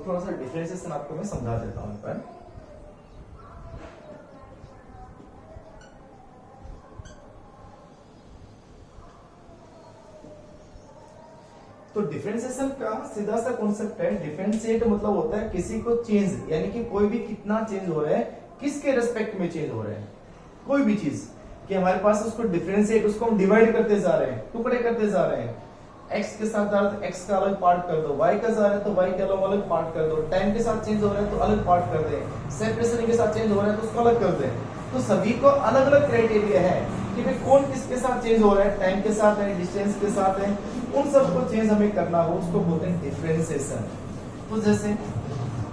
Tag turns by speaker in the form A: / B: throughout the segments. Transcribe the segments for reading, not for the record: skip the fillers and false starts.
A: थोड़ा सा डिफरेंशिएशन आपको मैं समझा देता हूं पर। तो डिफरेंशिएशन का सीधा सा कॉन्सेप्ट है, डिफरेंशिएट मतलब होता है किसी को चेंज, यानी कि कोई भी कितना चेंज हो रहा है, किसके रेस्पेक्ट में चेंज हो रहा है, कोई भी चीज कि हमारे पास उसको डिफरेंशिएट, उसको हम डिवाइड करते जा रहे हैं, टुकड़े करते जा रहे हैं। x के साथ जा रहे हैं तो x का अलग पार्ट कर दो, y का जा रहा है तो y के अलग पार्ट कर दो, टाइम के साथ चेंज हो रहा है तो अलग पार्ट कर दें, सेपरेशन के साथ चेंज हो रहा है तो उसको अलग कर दें। तो सभी को अलग अलग क्राइटेरिया है कि भाई कौन किसके साथ चेंज हो रहा है, टाइम के साथ है, डिस्टेंस के साथ है, उन सबको चेंज हमें करना हो उसको बोलते हैं डिफरेंशिएशन। तो जैसे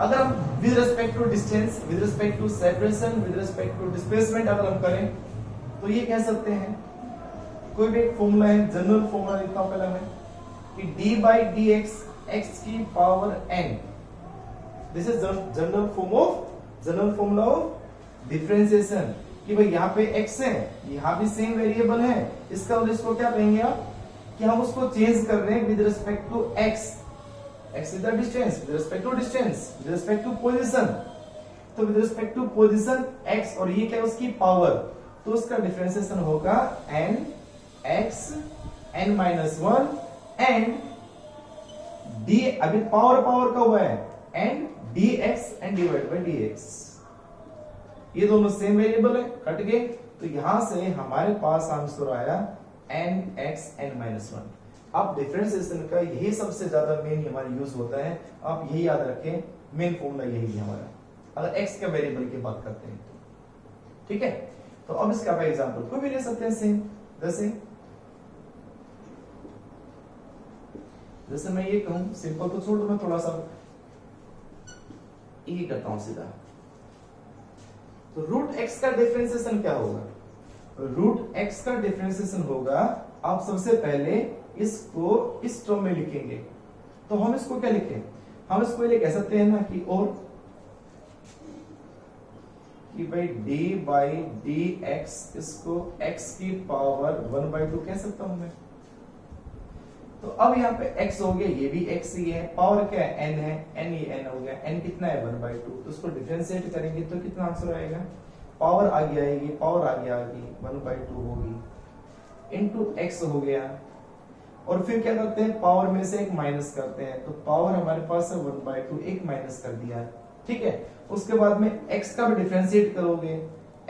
A: अगर हम with respect to distance, with respect to separation, with respect to displacement अगर हम करें तो ये कह सकते हैं, कोई भी एक फॉर्मूला है, जनरल फॉर्मूला लिखता हूं पहले मैं कि d by dx x की power n, this is general formula of differentiation कि भाई यहाँ पे x है, यहाँ भी सेम वेरिएबल है, इसका मतलब इसको क्या कहेंगे आप कि हम उसको चेंज कर रहे हैं with respect to x, x is the distance, with respect to distance, with respect to position. तो with respect to position x और ये क्या है उसकी पावर, तो उसका डिफरेंशिएशन होगा n x n minus 1 and d, अभी पावर का हुआ है and dx and divide by dx, ये दोनों सेम वेरिएबल है, कट गए। तो यहां से हमारे पास आंसर आया n x n माइनस 1। अब डिफरेंशिएशन का यही सबसे ज्यादा मेन हमारा यूज होता है, आप यही याद रखें, मेन फॉर्मूला यही है हमारा अगर x का वेरिएबल की बात करते हैं तो, ठीक है। तो अब इसका एग्जांपल कोई भी ले सकते हैं सेम, जैसे मैं ये कहूं, सिंपल तो छोड़ दो, मैं थोड़ा सा ये करता हूं सीधा। तो रूट x का डिफरेंशिएशन क्या होगा, रूट x का डिफरेंशिएशन होगा, आप सबसे पहले इसको इस टर्म में लिखेंगे। तो हम इसको क्या लिखें, हम इसको ये कह सकते हैं ना कि और कि भाई d by dx, इसको x की पावर 1/2 कह सकता हूं मैं। तो अब यहाँ पे x हो गया, ये भी x ही है, पावर क्या है n है, n ये n हो गया, n कितना है 1/2, तो उसको डिफरेंशिएट करेंगे तो कितना आंसर आएगा, पावर आगे आएगी, पावर आगे 1/2 होगी इनटू x हो गया। और फिर क्या करते हैं, पावर में से एक माइनस करते हैं, तो पावर हमारे पास है 1/2, एक माइनस कर दिया, ठीक है। उसके बाद में x का भी डिफरेंशिएट करोगे,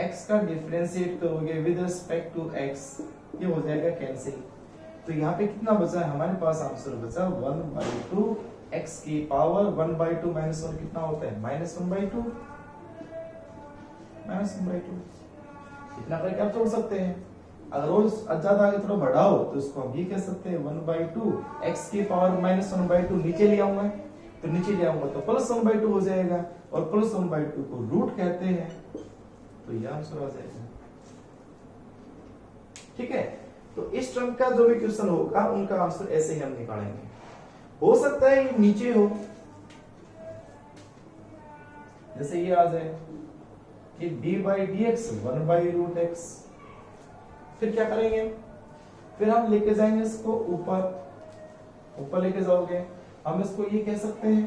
A: x का डिफरेंशिएट करोगे विद रिस्पेक्ट टू x, ये हो जाएगा कैंसिल। तो यहाँ पे कितना बचा है हमारे पास, आंसर बचा 1/2 x की पावर 1/2 माइनस 1 कितना होता है, -1/2, -1/2। इतना करके आप छोड़ सकते हैं। अगर और ज्यादा आगे थोड़ा बढ़ाओ तो इसको हम ये कह सकते हैं 1/2 x की पावर -1/2, नीचे ले आऊंगा तो नीचे ले आऊंगा तो +1/2 हो जाएगा, और +1/2 को रूट कहते हैं, तो ये आंसर आ जाएगा, ठीक है। तो इस टर्म का जो भी क्वेश्चन होगा उनका आंसर ऐसे ही हम निकालेंगे। हो सकता है ये नीचे हो, जैसे ये आ जाए कि d by dx 1/√x, फिर क्या करेंगे, फिर हम लेके जाएंगे इसको ऊपर लेके जाओगे, हम इसको ये कह सकते हैं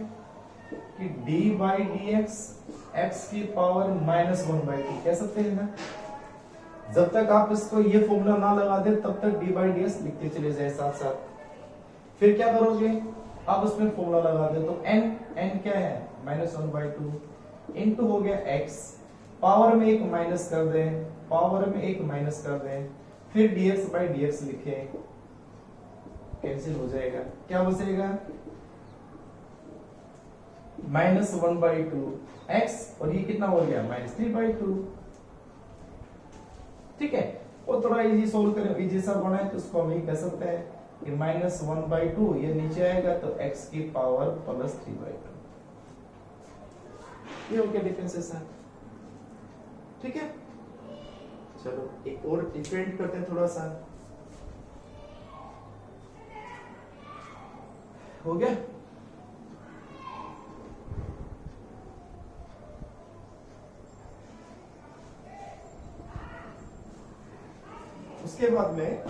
A: कि d by dx x की पावर -1/2 कह सकते हैं ना। जब तक आप इसको ये फॉर्मूला ना लगा दे तब तक d by dx लिखते चले जाए साथ साथ। फिर क्या करोगे, आप उसमें फॉर्मूला लगा दे तो n क्या है -1/2 इनटू हो गया x, पावर में एक माइनस कर दें, पावर में एक माइनस कर दें, फिर dx by dx लिखे, कैंसिल हो जाएगा, क्या बचेगा -1/2 x, और ये कितना हो गया -3/2, ठीक है। और थोड़ा इजी सोल्व करें, इजी सा बना है तो उसको हम ये कह सकते हैं कि -1/2 ये नीचे आएगा तो x की पावर +3/2, ये हो गया डिफरेंशिएशन, ठीक है। चलो एक और डिफरेंट करते हैं, थोड़ा सा हो गया। उसके बाद में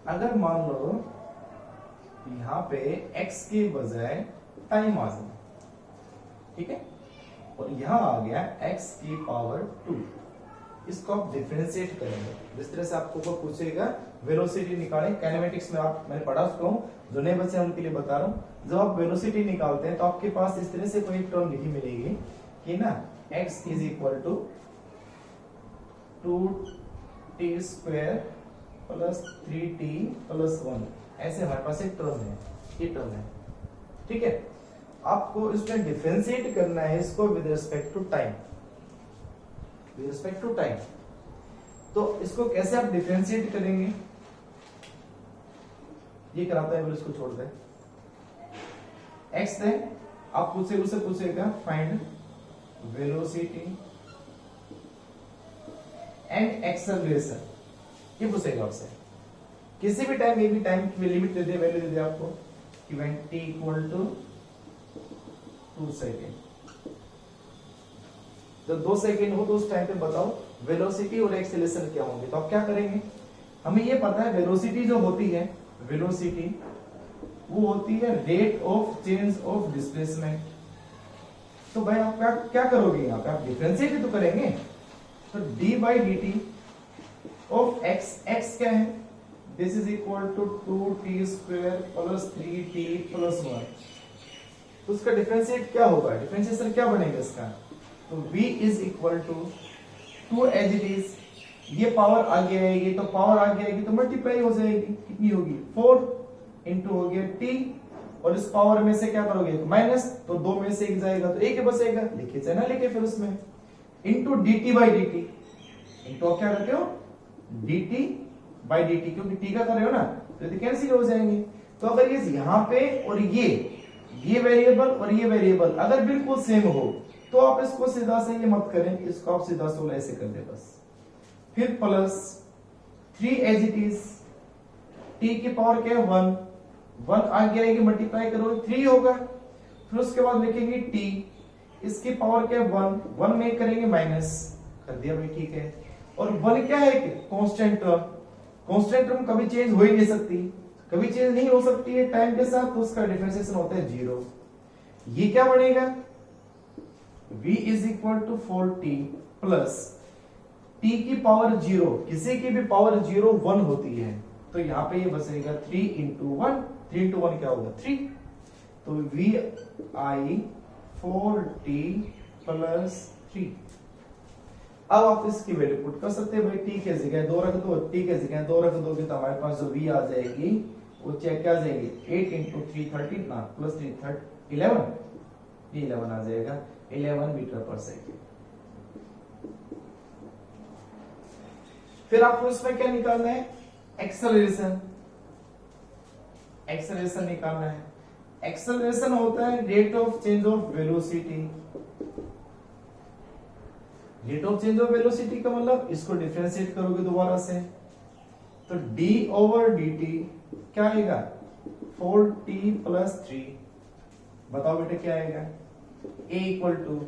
A: अगर मान लो यहाँ पे x के बजाय टाइम आ जाए, ठीक है, और यहाँ आ गया x की पावर 2। इसको आप डिफरेंशिएट करेंगे। जिस तरह से आपको कोई पूछेगा वेलोसिटी निकालें, काइनेमेटिक्स में आप मैंने पढ़ा उसको, जो नए बच्चे हैं उनके लिए बता रहा हूँ। जब आप वेलोसिटी निकालते हैं तो आपके पास इस तरह से कोई टर्म लिखी मिलेगी कि ना x is equal to 2t square plus 3t plus 1, ऐसे हमारे पास एक टर्म है, ये टर्म है, ठीक है। आपको इसमें डिफरेंशिएट करना है इसको with respect to time, with respect to time. तो इसको कैसे आप डिफरेंशिएट करेंगे, ये कराता है, बोले इसको छोड़ दे। x है, आप उससे पूछेगा फाइंड वेलोसिटी एंड एक्सेलरेशन, ये पूछेगा आपसे। किसी भी टाइम, ये भी टाइम की लिमिट दे दे, वैल्यू दे दे आपको कि when t equal to 2 second, जब 2 सेकेंड हो तो उस टाइम पे बताओ वेलोसिटी और एक्सेलरेशन क्या होंगे। तो आप क्या करेंगे, हमें ये पता है वेलोसिटी जो होती है, वेलोसिटी वो होती है rate of change of displacement. तो भाई आप क्या करोगे, यहाँ पे आप डिफरेंशिएट तो करेंगे। तो d by d t of x, x क्या है, this is equal to 2t square plus 3t plus 1। तो उसका डिफरेंशिएट क्या होगा, डिफरेंशिएशन क्या बनेगा इसका, तो v is equal to 2 as it is, ये पावर आगे आएगी तो पावर आगे आएगी तो मल्टीप्लाई हो जाएगी, कितनी होगी 4 इंटू हो गया t, और इस पावर में से क्या करोगे माइनस, तो 2 में से 1 जाएगा तो 1 बचेगा, लिखे चाहे ना लिखे, फिर उसमें into dt by dt, into आप क्या करते हो dt बाई dt, क्योंकि t का कर रहे हो ना तो ये कैंसिल हो जाएंगे। तो अगर ये यहाँ पे और ये वेरिएबल और ये वेरिएबल अगर बिल्कुल सेम हो तो आप इसको सीधा से ये मत करें, इसको आप सीधा सोलह ऐसे कर दे बस। फिर plus 3 as it is, t की पावर क्या है 1 आगे आएगी, मल्टीप्लाई करो 3 होगा। फिर उसके बाद लिखेंगे t, इसकी पावर क्या है 1 में करेंगे माइनस कर दिया भाई, ठीक है। और 1 क्या है, कांस्टेंट टर्म, कांस्टेंट टर्म कभी चेंज हो ही नहीं सकती, कभी चेंज नहीं हो सकती है टाइम के साथ, तो उसका डिफरेंशिएशन होता है 0। ये क्या बनेगा, v is equal to 4t plus t की पावर 0, किसी की भी पावर 0 1 होती है, तो यहाँ पे ये बचेगा 3 इंटू 1, 3 इंटू 1 क्या होगा 3, तो v i 4t प्लस 3। अब आप इसकी वैल्यू पुट कर सकते हैं भाई, t के जगह 2 रख दो, t के जगह 2 रख दोगे तो हमारे पास जो v आ जाएगी वो चेक क्या आ जाएगी 8 इंटू 3 13 ना प्लस 3 11, ये 11 आ जाएगा 11 मीटर पर सेकेंड। फिर आपको इसमें क्या निकालना है, एक्सेलरेशन, एक्सेलरेशन निकालना है। एक्सेलरेशन होता है rate of change of velocity, rate of change of velocity का मतलब इसको डिफरेंशिएट करोगे दोबारा से, तो d ओवर dt क्या आएगा 4t प्लस 3, बताओ बेटे क्या आएगा, a इक्वल टू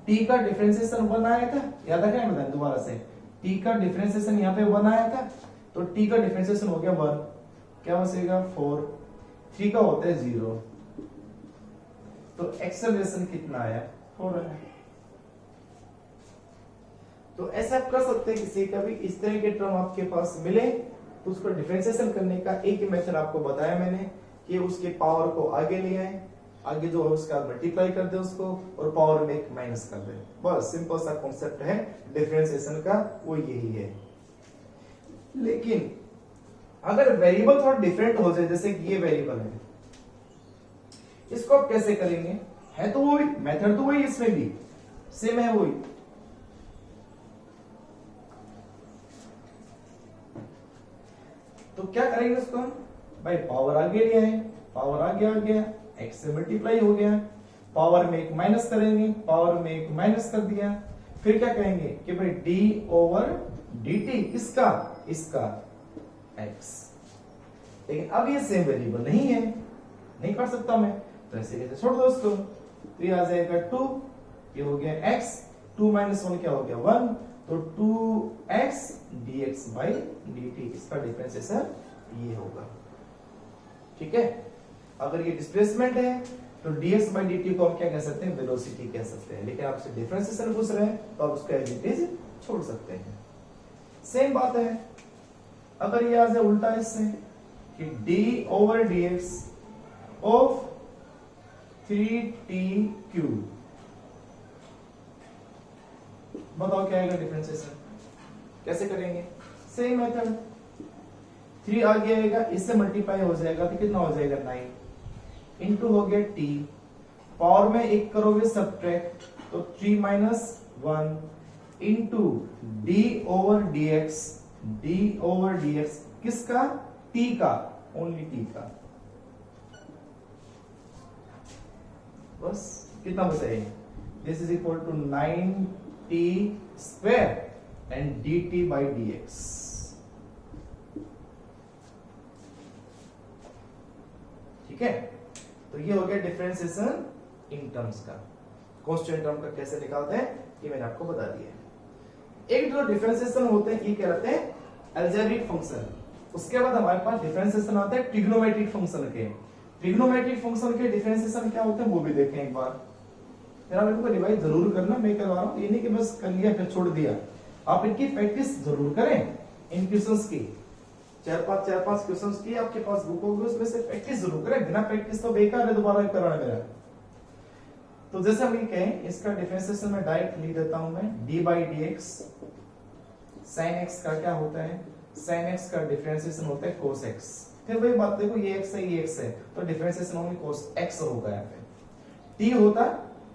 A: t का डिफरेंशिएशन 1 आया था, याद रखना है, दोबारा से t का डिफरेंशिएशन यहाँ पे 1 आया था, तो t का डिफरेंशिएशन हो गया 1, क्या बचेगा 4, 3 का होता है 0, तो एक्सेलरेशन कितना आया 4 आया। तो ऐसा आप कर सकते हैं, किसी का भी इस तरह के टर्म आपके पास मिले तो उसको डिफरेंशिएशन करने का एक ही मेथड आपको बताया मैंने कि उसके पावर को आगे ले आए, आगे जो है उसका मल्टीप्लाई कर दे उसको, और पावर में एक माइनस कर दे, बस सिंपल सा कॉन्सेप्ट है डिफरेंशिएशन का, वो यही है। लेकिन अगर वेरिएबल थोड़ा डिफरेंट हो जाए, जैसे कि ये वेरिएबल है, इसको आप कैसे करेंगे, है तो वही मेथड, तो वही इसमें भी सेम है वही। तो क्या करेंगे उसको हम, भाई पावर आगे ले आए, पावर आगे आ गया, x से मल्टीप्लाई हो गया, पावर में एक माइनस करेंगे, पावर में एक माइनस कर दिया, फिर क्या कहेंगे कि भाई d ओवर dt, इसका x, लेकिन अब ये सेम वेरिएबल नहीं है, नहीं कर सकता मैं, तो ऐसे कैसे छोड़ दो उसको, तो ये आ जाएगा 2, ये हो गया x, 2 माइनस 1 क्या हो गया 1, तो 2x dx बाई dt, इसका डिफरेंशिएशन ये होगा, ठीक है। अगर ये डिस्प्लेसमेंट है तो dx by dt को हम क्या कह सकते हैं, वेलोसिटी कह सकते हैं। लेकिन आपसे डिफरेंशिएशन पूछ रहे हैं तो आप उसका एज इट इज छोड़ सकते हैं। सेम बात है अगर ये आ जाए उल्टा इससे कि d over dx of 3t cube, बताओ क्या आएगा डिफरेंशिएशन, कैसे करेंगे? सेम मेथड, 3 आगे आएगा, इससे मल्टीप्लाई हो जाएगा तो कितना हो जाएगा 9, इनटू हो गया t, पावर में एक करोगे सब्ट्रैक्ट तो 3 minus 1 into d over dx किसका, t का, ओनली t का। बस कितना बचाएगा, this is equal to 9t square and dt by dx। ठीक है, तो ये हो गया डिफरेंशिएशन इन टर्म्स का। कांस्टेंट टर्म का कैसे निकालते हैं ये मैंने आपको बता दिया। एक जो डिफरेंशिएशन होते हैं ये कहलाते हैं अलजेब्रिक फंक्शन। उसके बाद हमारे पास डिफरेंशिएशन आता है ट्रिग्नोमेट्रिक फंक्शन के। ट्रिग्नोमेट्रिक फंक्शन के डिफरेंशिएशन क्या होते हैं वो भी देखें एक बार। मेरा मेरे को रिवाइज जरूर करना, मैं करवा रहा हूं, ये नहीं कि बस कर लिया फिर छोड़ दिया। आप इनकी प्रैक्टिस जरूर करें, इन क्वेश्चंस की चार पांच क्वेश्चंस की आपके पास बुक होगी, उसमें से प्रैक्टिस जरूर करें। बिना प्रैक्टिस तो बेकार है दोबारा करना मेरा। तो जैसे हम ये कहें इसका डिफरेंशिएशन में डायरेक्ट लिख देता हूं मैं, d by dx sin x का क्या होता है, sin x का डिफरेंशिएशन होता है cos x। फिर वही बात देखो, ये x है ये x है तो डिफरेंशिएशन ओनली cos x होगा यहाँ पे। t होता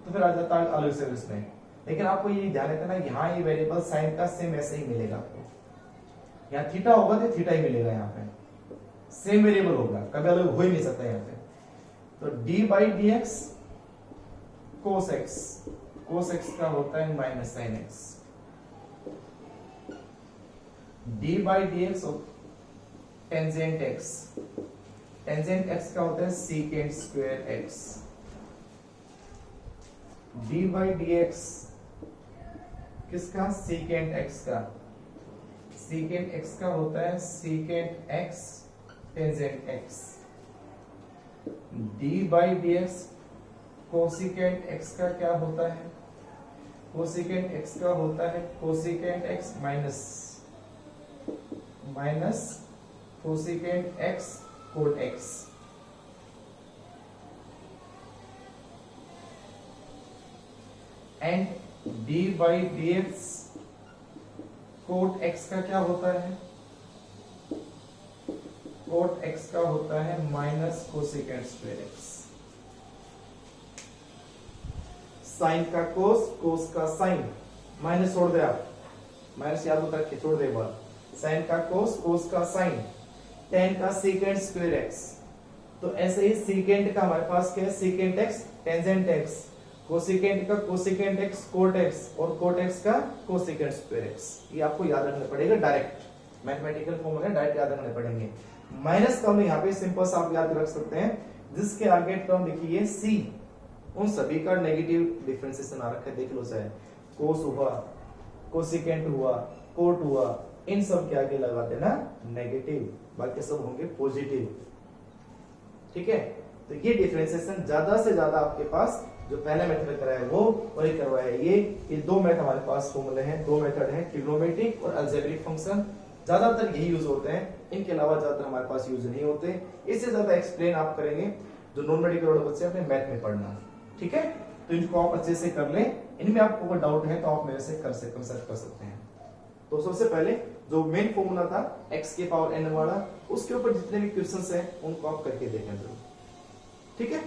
A: तो फिर आ जाता अलग से इसमें। लेकिन आपको ये ध्यान रखना यहाँ ये वेरिएबल sin का सेम ऐसे ही मिलेगा आपको। यहाँ थीटा होगा तो थीटा ही मिलेगा, यहाँ पे सेम वेरिएबल होगा, कभी अलग हो ही नहीं सकता यहाँ पे। तो d by dx cos x का होता है minus sin x, d by dx tangent x का होता है secant square x, d by dx किसका, secant x का, secant x का होता है secant x tangent x, d by dx cosecant x का क्या होता है, कोसिकेंट x का होता है cosecant x minus cosecant x cot x। And d by dx cot x का क्या होता है, कोट x का होता है minus cosecant square x। Sine का कोस, कोस का साइन, माइनस छोड़ दे आप, माइनस याद होता है छोड़ दे बार। साइन का कोस, कोस का साइन, टेन का सीकेंट स्क्वायर एक्स। तो ऐसे ही सीकेंट का हमारे पास क्या है, secant x tangent x, cosecant का कोसिकेंट एक्स कोट एक्स और कोट एक्स का कोसिकेंट स्क्वायर एक्स। ये आपको याद रखना पड़ेगा, डायरेक्ट मैथमेटिकल फॉर्मूला डायरेक्ट याद रखने पड़ेंगे। माइनस का हम यहाँ पे सिंपल सा आप याद रख सकते हैं, जिसके आगे टर्म लिखिए सी, उन सभी का नेगेटिव डिफरेंशिएशन आ रखा है, देख लो चाहे कोस हुआ, कोसिकेंट हुआ, कोट हुआ, इन सब के आगे लगा देना नेगेटिव, बाकी सब होंगे पॉजिटिव। ठीक है, तो ये डिफरेंशिएशन ज्यादा से ज्यादा आपके पास जो पहले मेथड कराया वो और ये करवाया ये दो मेथड हमारे पास फॉर्मूले हैं, दो मेथड हैं, ट्रिग्नोमेट्रिक और अलजेब्रिक फंक्शन। ज्यादातर यही यूज होते हैं, इनके अलावा ज्यादातर हमारे पास यूज नहीं होते। इससे ज्यादा एक्सप्लेन आप करेंगे जो नॉन मेडिकल वाले बच्चे अपने मैथ में पढ़ना। ठीक है, तो इनको आप अच्छे से कर लें। इनमें आपको अगर डाउट है तो आप मेरे से कंसल्ट कर सकते हैं। तो सबसे पहले जो मेन फॉर्मूला था x के पावर n वाला, उसके ऊपर जितने भी क्वेश्चंस हैं उनको आप करके देखें जरूर। ठीक है।